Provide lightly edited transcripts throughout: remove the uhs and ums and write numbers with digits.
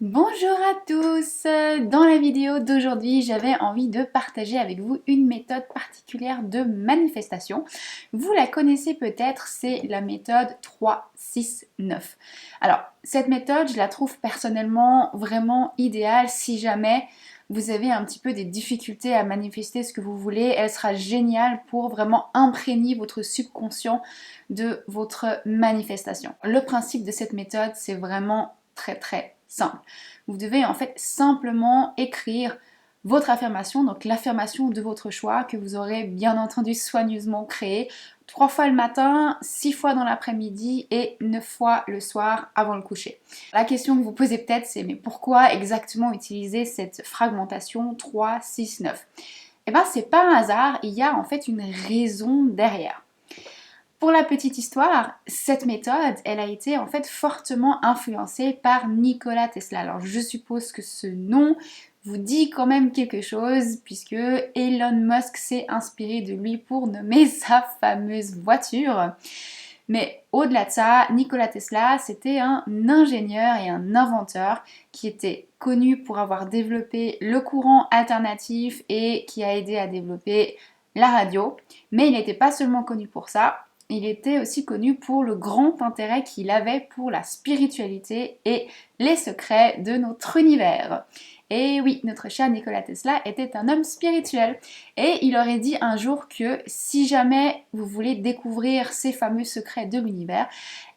Bonjour à tous! Dans la vidéo d'aujourd'hui, j'avais envie de partager avec vous une méthode particulière de manifestation. Vous la connaissez peut-être, c'est la méthode 3-6-9. Alors, cette méthode, je la trouve personnellement vraiment idéale si jamais vous avez un petit peu des difficultés à manifester ce que vous voulez. Elle sera géniale pour vraiment imprégner votre subconscient de votre manifestation. Le principe de cette méthode, c'est vraiment très simple. Vous devez en fait simplement écrire votre affirmation, donc l'affirmation de votre choix que vous aurez bien entendu soigneusement créée 3 fois le matin, 6 fois dans l'après-midi et 9 fois le soir avant le coucher. La question que vous posez peut-être c'est mais pourquoi exactement utiliser cette fragmentation 3, 6, 9? Eh bien c'est pas un hasard, il y a en fait une raison derrière. Pour la petite histoire, cette méthode, elle a été en fait fortement influencée par Nikola Tesla. Alors je suppose que ce nom vous dit quand même quelque chose puisque Elon Musk s'est inspiré de lui pour nommer sa fameuse voiture. Mais au-delà de ça, Nikola Tesla, c'était un ingénieur et un inventeur qui était connu pour avoir développé le courant alternatif et qui a aidé à développer la radio. Mais il n'était pas seulement connu pour ça, il était aussi connu pour le grand intérêt qu'il avait pour la spiritualité et les secrets de notre univers. Et oui, notre cher Nikola Tesla était un homme spirituel. Et il aurait dit un jour que si jamais vous voulez découvrir ces fameux secrets de l'univers,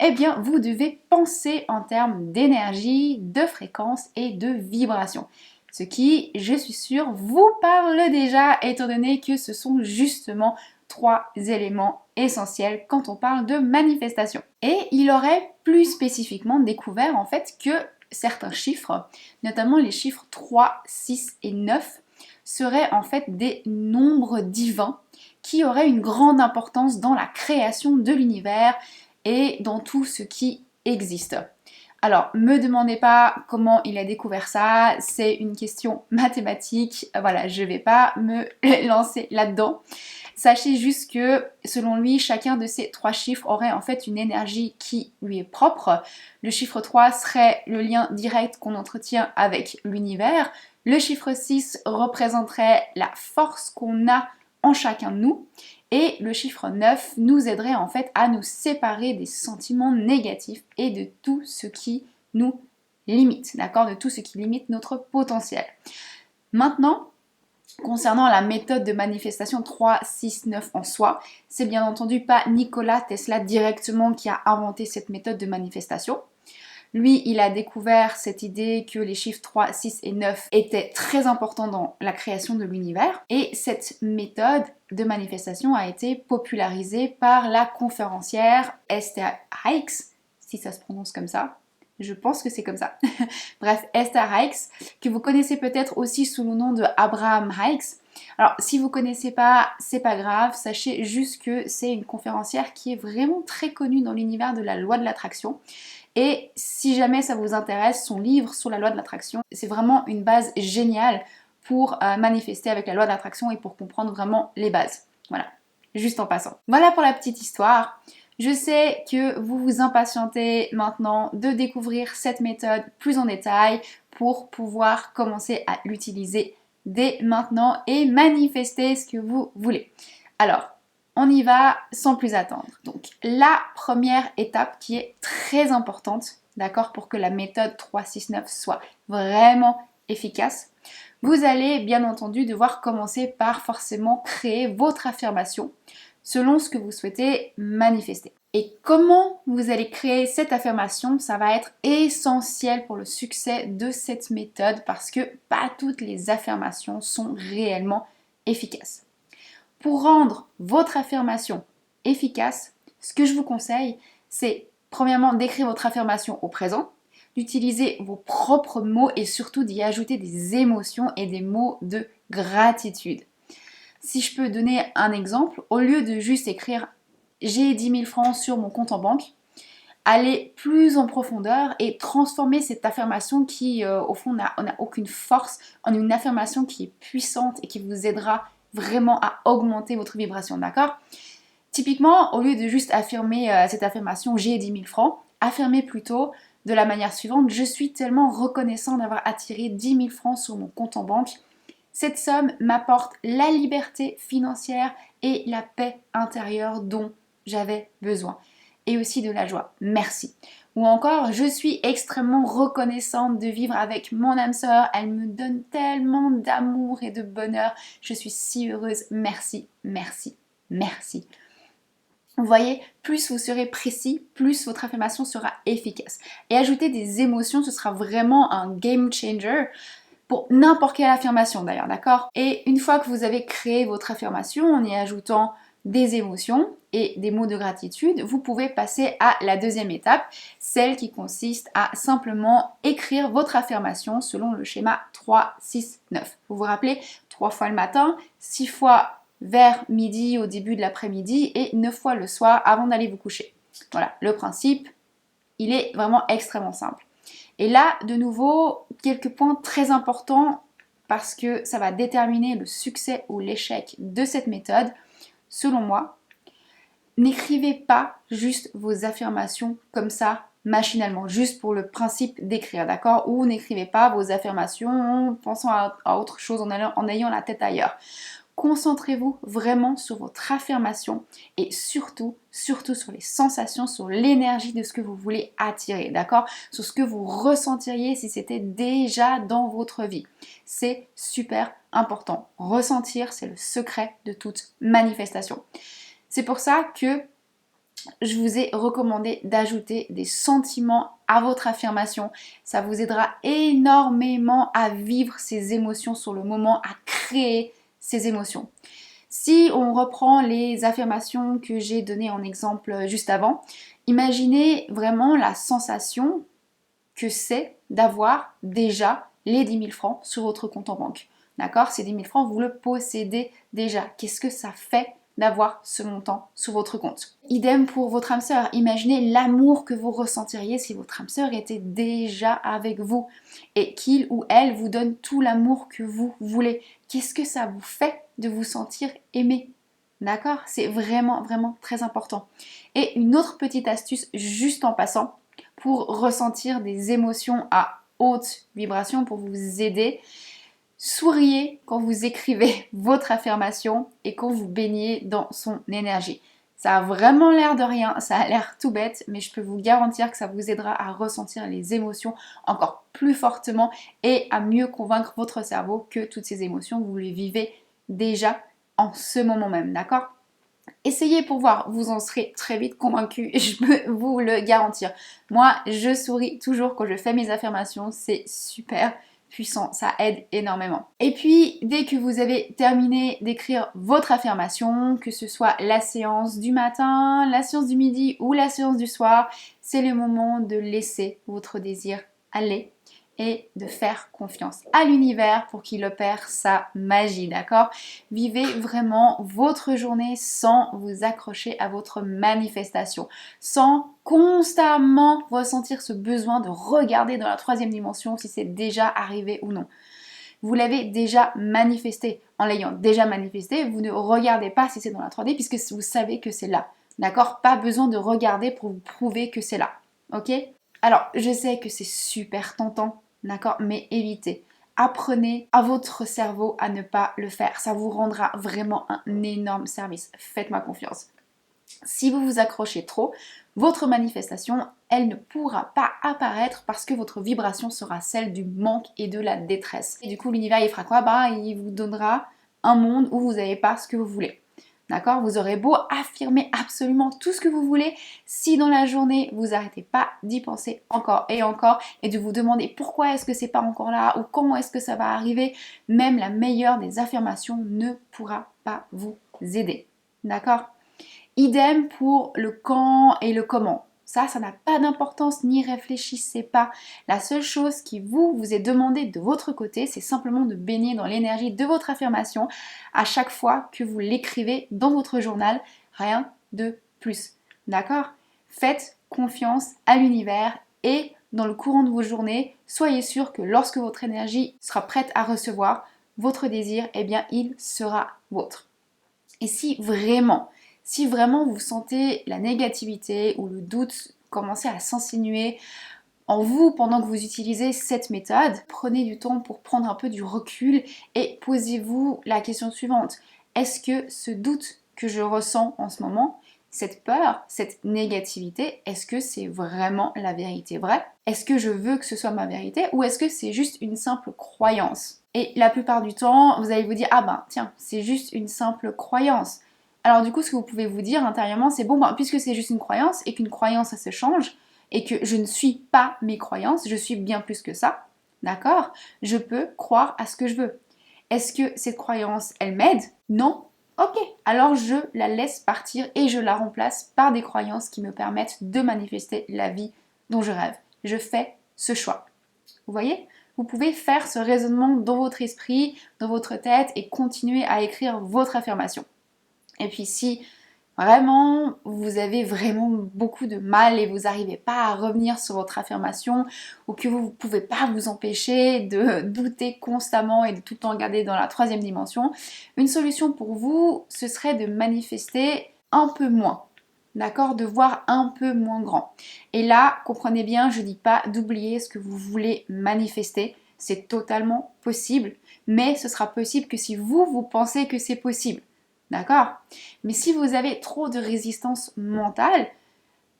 eh bien vous devez penser en termes d'énergie, de fréquence et de vibration. Ce qui, je suis sûre, vous parle déjà étant donné que ce sont justement 3 éléments essentiels quand on parle de manifestation. Et il aurait plus spécifiquement découvert en fait que certains chiffres, notamment les chiffres 3, 6 et 9, seraient en fait des nombres divins qui auraient une grande importance dans la création de l'univers et dans tout ce qui existe. Alors, me demandez pas comment il a découvert ça, c'est une question mathématique, voilà, je vais pas me lancer là-dedans. Sachez juste que, selon lui, chacun de ces 3 chiffres aurait en fait une énergie qui lui est propre. Le chiffre 3 serait le lien direct qu'on entretient avec l'univers. Le chiffre 6 représenterait la force qu'on a en chacun de nous. Et le chiffre 9 nous aiderait en fait à nous séparer des sentiments négatifs et de tout ce qui nous limite, d'accord? De tout ce qui limite notre potentiel. Maintenant, concernant la méthode de manifestation 3, 6, 9 en soi, c'est bien entendu pas Nikola Tesla directement qui a inventé cette méthode de manifestation. Lui, il a découvert cette idée que les chiffres 3, 6 et 9 étaient très importants dans la création de l'univers. Et cette méthode de manifestation a été popularisée par la conférencière Esther Hicks, si ça se prononce comme ça. Je pense que c'est comme ça. Bref, Esther Hicks, que vous connaissez peut-être aussi sous le nom de Abraham Hicks. Alors, si vous connaissez pas, c'est pas grave, sachez juste que c'est une conférencière qui est vraiment très connue dans l'univers de la loi de l'attraction. Et si jamais ça vous intéresse, son livre sur la loi de l'attraction, c'est vraiment une base géniale pour manifester avec la loi de l'attraction et pour comprendre vraiment les bases. Voilà, juste en passant. Voilà pour la petite histoire. Je sais que vous vous impatientez maintenant de découvrir cette méthode plus en détail pour pouvoir commencer à l'utiliser dès maintenant et manifester ce que vous voulez. Alors, on y va sans plus attendre. Donc, la première étape qui est très importante, d'accord, pour que la méthode 3-6-9 soit vraiment efficace, vous allez bien entendu devoir commencer par forcément créer votre affirmation selon ce que vous souhaitez manifester. Et comment vous allez créer cette affirmation, ça va être essentiel pour le succès de cette méthode parce que pas toutes les affirmations sont réellement efficaces. Pour rendre votre affirmation efficace, ce que je vous conseille, c'est premièrement d'écrire votre affirmation au présent, d'utiliser vos propres mots et surtout d'y ajouter des émotions et des mots de gratitude. Si je peux donner un exemple, au lieu de juste écrire j'ai 10 000 francs sur mon compte en banque, allez plus en profondeur et transformer cette affirmation qui, au fond, n'a aucune force en une affirmation qui est puissante et qui vous aidera vraiment à augmenter votre vibration, d'accord? Typiquement, au lieu de juste affirmer cette affirmation j'ai 10 000 francs, affirmez plutôt de la manière suivante: je suis tellement reconnaissant d'avoir attiré 10 000 francs sur mon compte en banque. Cette somme m'apporte la liberté financière et la paix intérieure dont j'avais besoin. Et aussi de la joie. Merci. Ou encore, je suis extrêmement reconnaissante de vivre avec mon âme sœur. Elle me donne tellement d'amour et de bonheur. Je suis si heureuse. Merci, merci, merci. Vous voyez, plus vous serez précis, plus votre affirmation sera efficace. Et ajouter des émotions, ce sera vraiment un game changer pour n'importe quelle affirmation d'ailleurs, d'accord? Et une fois que vous avez créé votre affirmation en y ajoutant des émotions et des mots de gratitude, vous pouvez passer à la deuxième étape, celle qui consiste à simplement écrire votre affirmation selon le schéma 3, 6, 9. Vous vous rappelez, 3 fois le matin, 6 fois vers midi au début de l'après-midi et 9 fois le soir avant d'aller vous coucher. Voilà, le principe, il est vraiment extrêmement simple. Et là, de nouveau, quelques points très importants parce que ça va déterminer le succès ou l'échec de cette méthode. Selon moi, n'écrivez pas juste vos affirmations comme ça, machinalement, juste pour le principe d'écrire, d'accord? Ou n'écrivez pas vos affirmations en pensant à autre chose, en ayant la tête ailleurs. Concentrez-vous vraiment sur votre affirmation et surtout sur les sensations, sur l'énergie de ce que vous voulez attirer, d'accord? Sur ce que vous ressentiriez si c'était déjà dans votre vie. C'est super important. Ressentir, c'est le secret de toute manifestation. C'est pour ça que je vous ai recommandé d'ajouter des sentiments à votre affirmation. Ça vous aidera énormément à vivre ces émotions sur le moment, à créer ces émotions. Si on reprend les affirmations que j'ai données en exemple juste avant, imaginez vraiment la sensation que c'est d'avoir déjà les 10 000 francs sur votre compte en banque. D'accord? Ces 10 000 francs, vous le possédez déjà. Qu'est-ce que ça fait d'avoir ce montant sur votre compte? Idem pour votre âme sœur. Imaginez l'amour que vous ressentiriez si votre âme sœur était déjà avec vous et qu'il ou elle vous donne tout l'amour que vous voulez. Qu'est-ce que ça vous fait de vous sentir aimé? D'accord? C'est vraiment, vraiment très important. Et une autre petite astuce juste en passant pour ressentir des émotions à haute vibration, pour vous aider. Souriez quand vous écrivez votre affirmation et quand vous baignez dans son énergie. Ça a vraiment l'air de rien, ça a l'air tout bête, mais je peux vous garantir que ça vous aidera à ressentir les émotions encore plus fortement et à mieux convaincre votre cerveau que toutes ces émotions, vous les vivez déjà en ce moment même, d'accord? Essayez pour voir, vous en serez très vite convaincu, je peux vous le garantir. Moi, je souris toujours quand je fais mes affirmations, c'est super puissant, ça aide énormément. Et puis, dès que vous avez terminé d'écrire votre affirmation, que ce soit la séance du matin, la séance du midi ou la séance du soir, c'est le moment de laisser votre désir aller et de faire confiance à l'univers pour qu'il opère sa magie, d'accord? Vivez vraiment votre journée sans vous accrocher à votre manifestation, sans constamment ressentir ce besoin de regarder dans la troisième dimension si c'est déjà arrivé ou non. Vous l'avez déjà manifesté. En l'ayant déjà manifesté, vous ne regardez pas si c'est dans la 3D puisque vous savez que c'est là, d'accord? Pas besoin de regarder pour vous prouver que c'est là, ok? Alors, je sais que c'est super tentant, d'accord, mais évitez. Apprenez à votre cerveau à ne pas le faire. Ça vous rendra vraiment un énorme service. Faites-moi confiance. Si vous vous accrochez trop, votre manifestation, elle ne pourra pas apparaître parce que votre vibration sera celle du manque et de la détresse. Et du coup, l'univers, il fera quoi? Il vous donnera un monde où vous n'avez pas ce que vous voulez. D'accord? Vous aurez beau affirmer absolument tout ce que vous voulez, si dans la journée vous n'arrêtez pas d'y penser encore et de vous demander pourquoi est-ce que c'est pas encore là ou comment est-ce que ça va arriver, même la meilleure des affirmations ne pourra pas vous aider. D'accord? Idem pour le quand et le comment. Ça n'a pas d'importance, n'y réfléchissez pas. La seule chose qui vous est demandé de votre côté, c'est simplement de baigner dans l'énergie de votre affirmation à chaque fois que vous l'écrivez dans votre journal. Rien de plus. D'accord? Faites confiance à l'univers et dans le courant de vos journées, soyez sûr que lorsque votre énergie sera prête à recevoir votre désir, eh bien, il sera vôtre. Et si vraiment vous sentez la négativité ou le doute commencer à s'insinuer, En vous, pendant que vous utilisez cette méthode, prenez du temps pour prendre un peu du recul et posez-vous la question suivante. Est-ce que ce doute que je ressens en ce moment, cette peur, cette négativité, est-ce que c'est vraiment la vérité vraie? Est-ce que je veux que ce soit ma vérité ou est-ce que c'est juste une simple croyance? Et la plupart du temps, vous allez vous dire, ah ben tiens, c'est juste une simple croyance. Alors du coup, ce que vous pouvez vous dire intérieurement, c'est bon, ben, puisque c'est juste une croyance et qu'une croyance, ça se change, et que je ne suis pas mes croyances, je suis bien plus que ça, d'accord? Je peux croire à ce que je veux. Est-ce que cette croyance, elle m'aide? Non? Ok, alors je la laisse partir et je la remplace par des croyances qui me permettent de manifester la vie dont je rêve. Je fais ce choix. Vous voyez? Vous pouvez faire ce raisonnement dans votre esprit, dans votre tête et continuer à écrire votre affirmation. Et puis si vraiment vous avez vraiment beaucoup de mal et vous n'arrivez pas à revenir sur votre affirmation ou que vous ne pouvez pas vous empêcher de douter constamment et de tout le temps regarder dans la troisième dimension, une solution pour vous, ce serait de manifester un peu moins. D'accord? De voir un peu moins grand. Et là, comprenez bien, je ne dis pas d'oublier ce que vous voulez manifester. C'est totalement possible. Mais ce sera possible que si vous pensez que c'est possible. D'accord? Mais si vous avez trop de résistance mentale,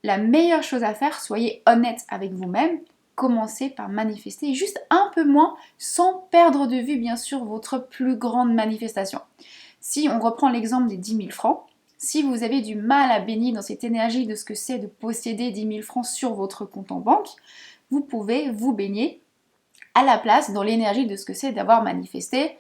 la meilleure chose à faire, soyez honnête avec vous-même, commencez par manifester juste un peu moins sans perdre de vue bien sûr votre plus grande manifestation. Si on reprend l'exemple des 10 000 francs, si vous avez du mal à baigner dans cette énergie de ce que c'est de posséder 10 000 francs sur votre compte en banque, vous pouvez vous baigner à la place dans l'énergie de ce que c'est d'avoir manifesté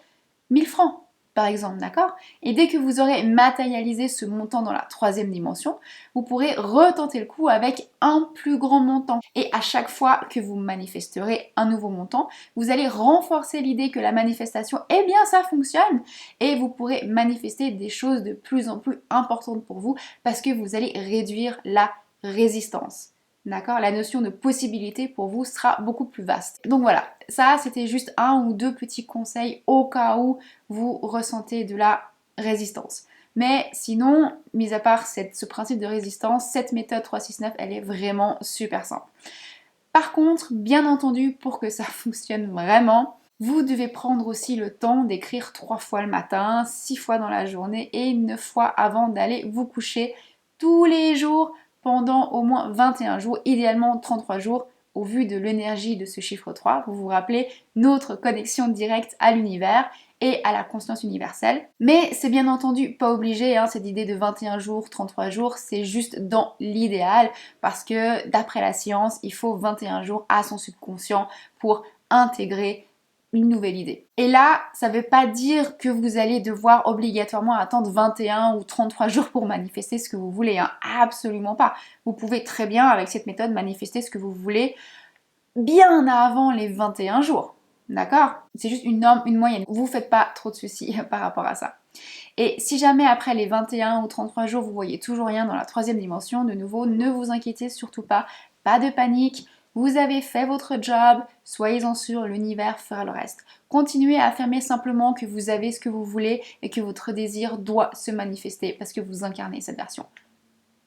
1000 francs. Par exemple, d'accord? Et dès que vous aurez matérialisé ce montant dans la troisième dimension, vous pourrez retenter le coup avec un plus grand montant. Et à chaque fois que vous manifesterez un nouveau montant, vous allez renforcer l'idée que la manifestation, eh bien ça fonctionne, et vous pourrez manifester des choses de plus en plus importantes pour vous parce que vous allez réduire la résistance. D'accord? La notion de possibilité pour vous sera beaucoup plus vaste. Donc voilà, ça c'était juste un ou deux petits conseils au cas où vous ressentez de la résistance. Mais sinon, mis à part ce principe de résistance, cette méthode 369, elle est vraiment super simple. Par contre, bien entendu, pour que ça fonctionne vraiment, vous devez prendre aussi le temps d'écrire 3 fois le matin, 6 fois dans la journée et 9 fois avant d'aller vous coucher tous les jours pendant au moins 21 jours, idéalement 33 jours, au vu de l'énergie de ce chiffre 3. Vous vous rappelez notre connexion directe à l'univers et à la conscience universelle. Mais c'est bien entendu pas obligé, hein, cette idée de 21 jours, 33 jours, c'est juste dans l'idéal parce que d'après la science, il faut 21 jours à son subconscient pour intégrer une nouvelle idée. Et là, ça ne veut pas dire que vous allez devoir obligatoirement attendre 21 ou 33 jours pour manifester ce que vous voulez, hein. Absolument pas. Vous pouvez très bien, avec cette méthode, manifester ce que vous voulez bien avant les 21 jours. D'accord? C'est juste une norme, une moyenne. Vous ne faites pas trop de soucis par rapport à ça. Et si jamais après les 21 ou 33 jours, vous voyez toujours rien dans la troisième dimension, de nouveau, ne vous inquiétez surtout pas, pas de panique. Vous avez fait votre job, soyez-en sûrs, l'univers fera le reste. Continuez à affirmer simplement que vous avez ce que vous voulez et que votre désir doit se manifester parce que vous incarnez cette version.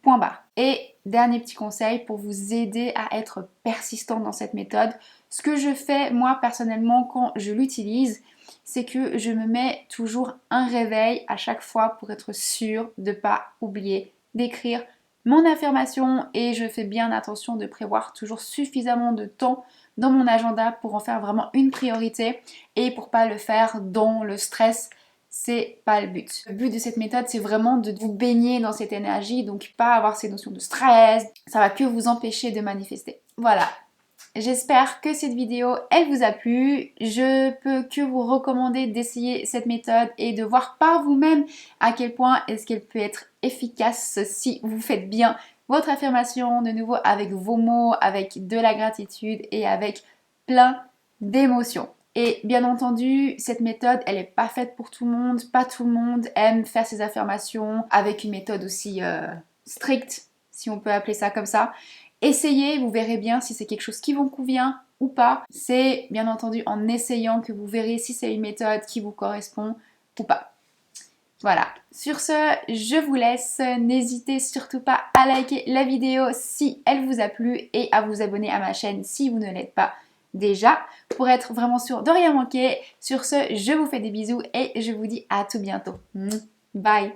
Point barre. Et dernier petit conseil pour vous aider à être persistant dans cette méthode, ce que je fais moi personnellement quand je l'utilise, c'est que je me mets toujours un réveil à chaque fois pour être sûre de ne pas oublier d'écrire mon affirmation et je fais bien attention de prévoir toujours suffisamment de temps dans mon agenda pour en faire vraiment une priorité et pour pas le faire dans le stress. C'est pas le but. Le but de cette méthode, c'est vraiment de vous baigner dans cette énergie, donc pas avoir ces notions de stress. Ça va que vous empêcher de manifester. Voilà. J'espère que cette vidéo, elle vous a plu. Je peux que vous recommander d'essayer cette méthode et de voir par vous-même à quel point est-ce qu'elle peut être efficace si vous faites bien votre affirmation, de nouveau avec vos mots, avec de la gratitude et avec plein d'émotions. Et bien entendu, cette méthode, elle n'est pas faite pour tout le monde. Pas tout le monde aime faire ses affirmations avec une méthode aussi stricte, si on peut appeler ça comme ça. Essayez, vous verrez bien si c'est quelque chose qui vous convient ou pas. C'est bien entendu en essayant que vous verrez si c'est une méthode qui vous correspond ou pas. Voilà, sur ce, je vous laisse. N'hésitez surtout pas à liker la vidéo si elle vous a plu et à vous abonner à ma chaîne si vous ne l'êtes pas déjà pour être vraiment sûr de rien manquer. Sur ce, je vous fais des bisous et je vous dis à tout bientôt. Bye!